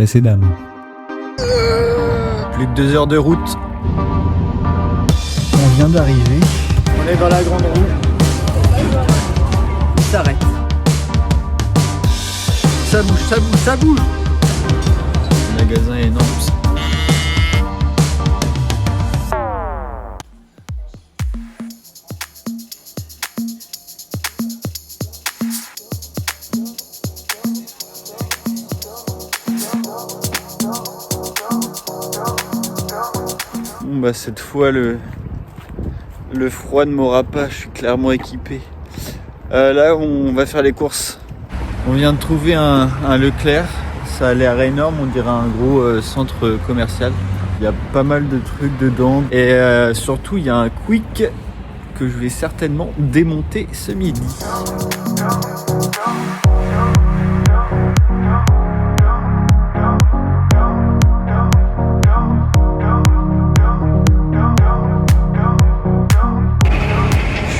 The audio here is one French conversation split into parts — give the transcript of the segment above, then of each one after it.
précédemment. Plus que 2 heures de route. On vient d'arriver. On est dans la grande roue. Il s'arrête. Ça bouge, ça bouge, ça bouge. Le magasin est énorme. Bon bah cette fois le froid ne m'aura pas, je suis clairement équipé. Là on va faire les courses. On vient de trouver un Leclerc, ça a l'air énorme, on dirait un gros centre commercial. Il y a pas mal de trucs dedans et surtout il y a un Quick que je vais certainement démonter ce midi.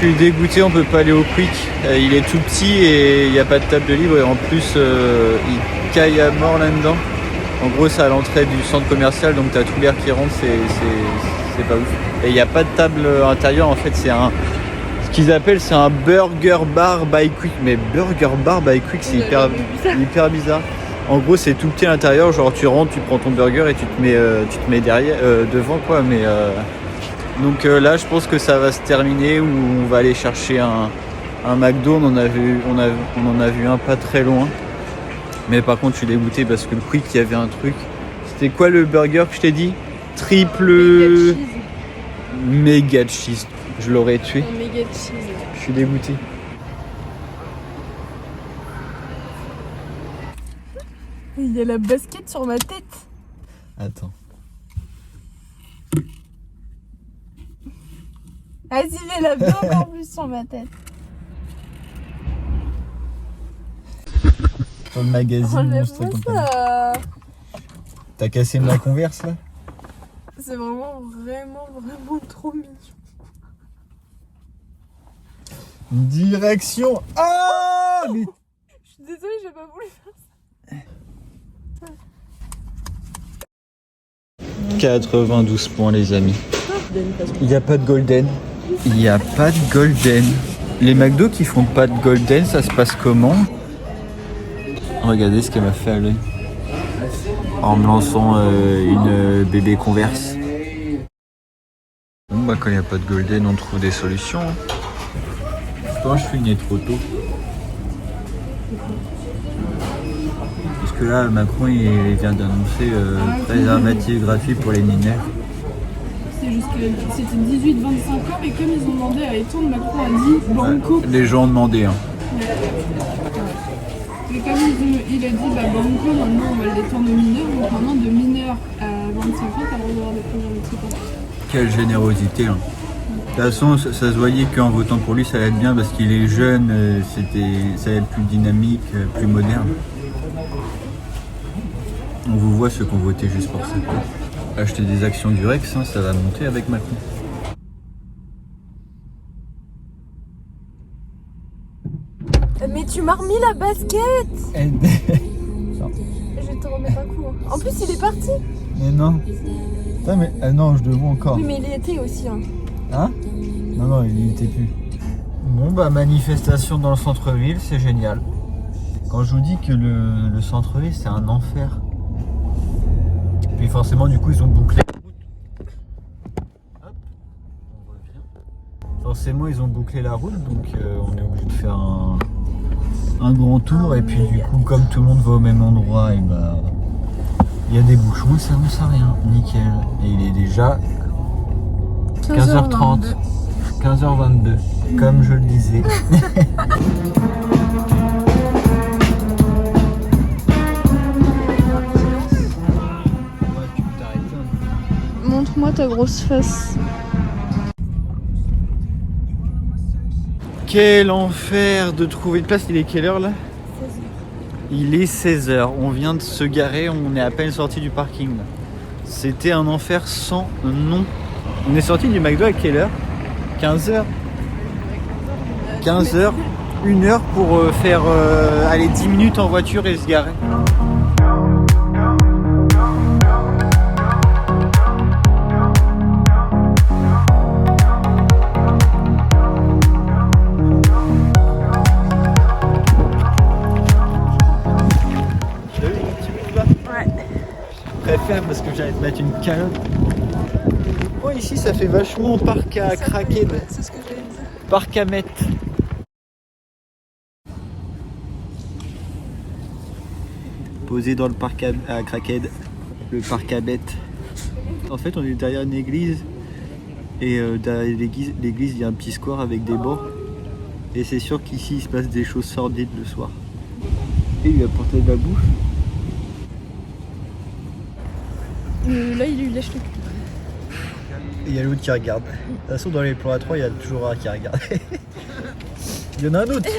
Je suis dégoûté, on peut pas aller au Quick. Il est tout petit et il n'y a pas de table de libre et en plus il caille à mort là-dedans. En gros c'est à l'entrée du centre commercial donc t'as tout l'air qui rentre, c'est pas ouf. Et il n'y a pas de table intérieure, en fait ce qu'ils appellent c'est un burger bar by Quick. Mais burger bar by Quick c'est hyper bizarre. En gros c'est tout petit à l'intérieur, genre tu rentres, tu prends ton burger et tu te mets derrière, devant quoi. Mais donc là je pense que ça va se terminer où on va aller chercher un McDo, on en a vu un pas très loin. Mais par contre je suis dégoûté parce que le Quick il y avait un truc. C'était quoi le burger que je t'ai dit? Triple méga cheese. Je l'aurais tué. Méga cheese. Je suis dégoûté. Il y a la basket sur ma tête. Attends. Vas-y, il a bien encore plus sur ma tête. Dans le magazine Enlève-moi ça. T'as cassé ma Converse là? C'est vraiment trop mignon. Direction. Ah mais... Je suis désolée, j'ai pas voulu faire ça. 92 points les amis. Il n'y a pas de golden. Il n'y a pas de golden. Les McDo qui font pas de golden, ça se passe comment? Regardez ce qu'elle m'a fait à l'œil. En me lançant une bébé Converse. Bon bah quand il n'y a pas de golden, on trouve des solutions. Je pense que je suis né trop tôt. Parce que là, Macron il vient d'annoncer préservatif gratuit pour les mineurs. C'était 18-25 ans et comme ils ont demandé à étendre, Macron a dit banco. Les gens ont demandé. Hein. Mais comme il a dit banco, maintenant on va l'étendre aux mineurs, donc maintenant de mineurs à 25 ans, t'as le droit d'avoir des préservatifs. Quelle générosité. Hein. De toute façon, ça se voyait qu'en votant pour lui, ça allait être bien parce qu'il est jeune, ça allait être plus dynamique, plus moderne. On vous voit ceux qui ont voté juste pour ça. Acheter des actions du Rex, hein, ça va monter avec Macron. Mais tu m'as remis la basket. Je te remets pas coup. Hein. En plus, il est parti. Mais non. Putain, mais non, je le vois encore. Oui, mais il y était aussi. Hein. Hein? Non, il n'y était plus. Bon, bah, manifestation dans le centre-ville, c'est génial. Quand je vous dis que le centre-ville, c'est un enfer. Puis forcément, du coup, ils ont bouclé la route. Hop, on revient. Forcément, ils ont bouclé la route, donc on est obligé de faire un grand tour. Et puis, du coup, comme tout le monde va au même endroit, et bah, il y a des bouchons, ça ne sert à rien. Nickel. Et il est déjà 15h30. 15h22, comme je le disais. Montre-moi ta grosse face. Quel enfer de trouver une place. Il est quelle heure là? 16h. Il est 16h. On vient de se garer, on est à peine sorti du parking là. C'était un enfer sans nom. On est sorti du McDo à quelle heure? 15h. 15h. 1 heure pour faire aller 10 minutes en voiture et se garer. préfère parce que j'allais te mettre une calotte. Oh, ici ça fait vachement parc à craquer. C'est ce que j'allais dire. Parc à mettre. Posé dans le parc à Craqued, le parc à bêtes. En fait, on est derrière une église et derrière l'église, il y a un petit square avec des bancs. Et c'est sûr qu'ici, il se passe des choses sordides le soir. Et il lui a apporté de la bouffe. Là, il lui lèche le cul. Et il y a l'autre qui regarde. De toute façon, dans les plans à 3, il y a toujours un qui regarde. Il y en a un autre.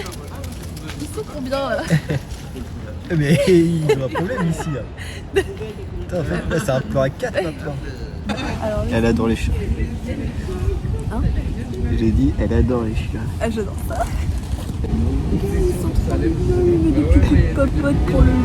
Ils sont trop bien là. Mais il y a un problème ici. Hein. Putain, en fait, là, c'est un plan à 4 maintenant. Alors, Elle adore les chiens. Hein? J'ai dit, elle adore les chiens. Ah, j'adore ça. Ils sont trop mignons, il met des petits coups de popote pour le lever.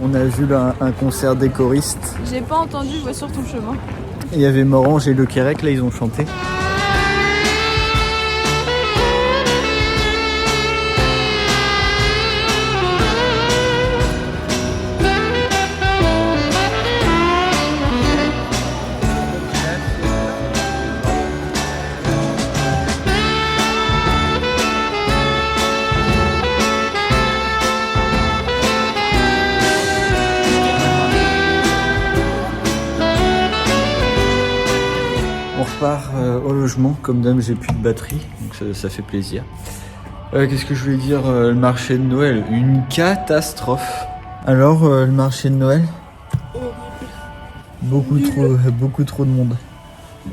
On a vu là, un concert des choristes. J'ai pas entendu, vois sur ton chemin. Et il y avait Morange et Le Quérec, là ils ont chanté. On repart au logement, comme d'hab j'ai plus de batterie, donc ça fait plaisir. Qu'est-ce que je voulais dire, le marché de Noël, une catastrophe. Alors le marché de Noël, beaucoup trop de monde.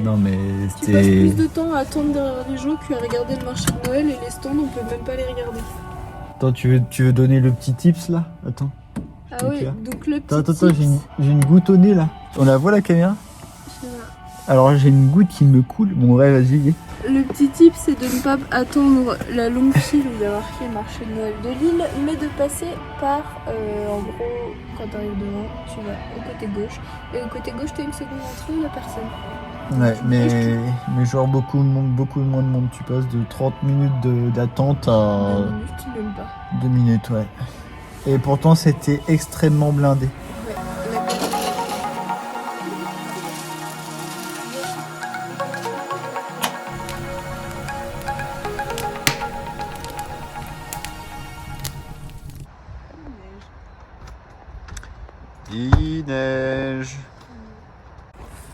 Non mais Tu passes c'était... plus de temps à attendre derrière les gens qu'à regarder le marché de Noël et les stands, on peut même pas les regarder. Attends, tu veux donner le petit tips là? Attends. Ah oui, donc le petit Attends, tips, j'ai une goutte au nez là. On la voit la caméra? Alors j'ai une goutte qui me coule. Bon ouais, vas-y. Le petit tip, c'est de ne pas attendre la longue file où il y a marqué marché de Noël de Lille, mais de passer par, en gros, quand tu arrives devant, tu vas au côté gauche. Et au côté gauche, tu as une seconde entrée où il n'y a personne. Ouais, mais genre beaucoup moins de monde. Tu passes de 30 minutes d'attente à 2 minutes, même pas. 2 minutes, ouais. Et pourtant c'était extrêmement blindé. Ouais, Il neige.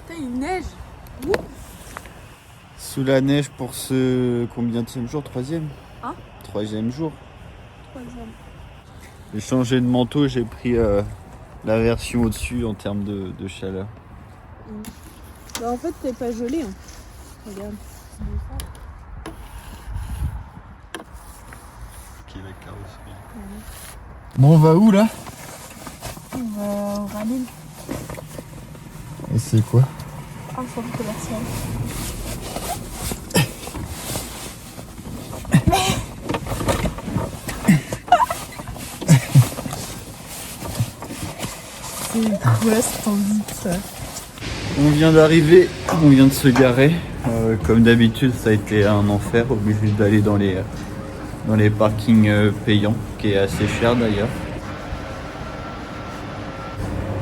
putain, il neige. Sous la neige pour ce combienième jour? Troisième? Hein? Troisième jour. Troisième. J'ai changé de manteau, j'ai pris la version au-dessus en termes de chaleur. Bah en fait, t'es pas gelé. Hein. Regarde. Bon, on va où là? On va au Ramil, Et c'est quoi? un centre commercial. C'est quoi cette envie ça? On vient d'arriver, on vient de se garer. Comme d'habitude, ça a été un enfer, obligé d'aller dans les parkings payants, qui est assez cher d'ailleurs.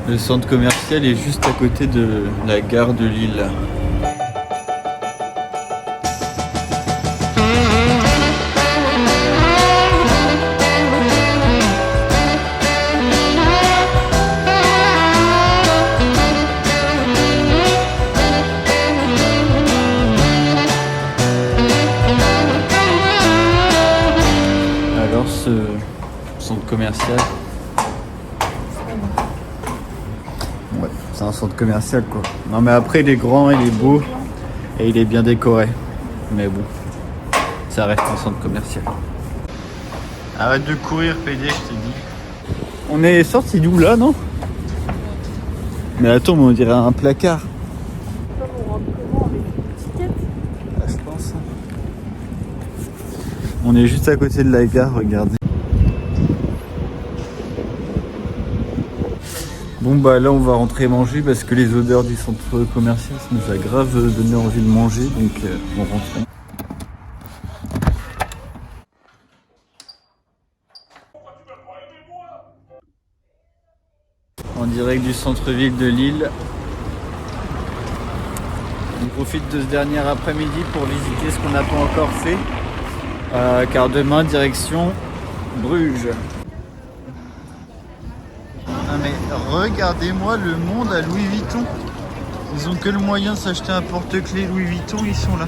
Le centre commercial est juste à côté de la gare de Lille. Alors ce centre commercial, ouais, c'est un centre commercial quoi. Non mais après il est grand, il est beau et il est bien décoré. Mais bon, ça reste un centre commercial. Arrête de courir PD, je t'ai dit. On est sorti d'où là, non? Mais attends, mais on dirait un placard. On rentre comment avec une étiquette? Ah, je pense. On est juste à côté de la gare, regardez. Bon bah là on va rentrer manger parce que les odeurs du centre commercial ça nous a grave donné envie de manger, donc on rentre. En direct du centre-ville de Lille. On profite de ce dernier après-midi pour visiter ce qu'on n'a pas encore fait. Car demain, direction Bruges. Ah mais regardez-moi le monde à Louis Vuitton. Ils ont que le moyen de s'acheter un porte-clés Louis Vuitton, ils sont là.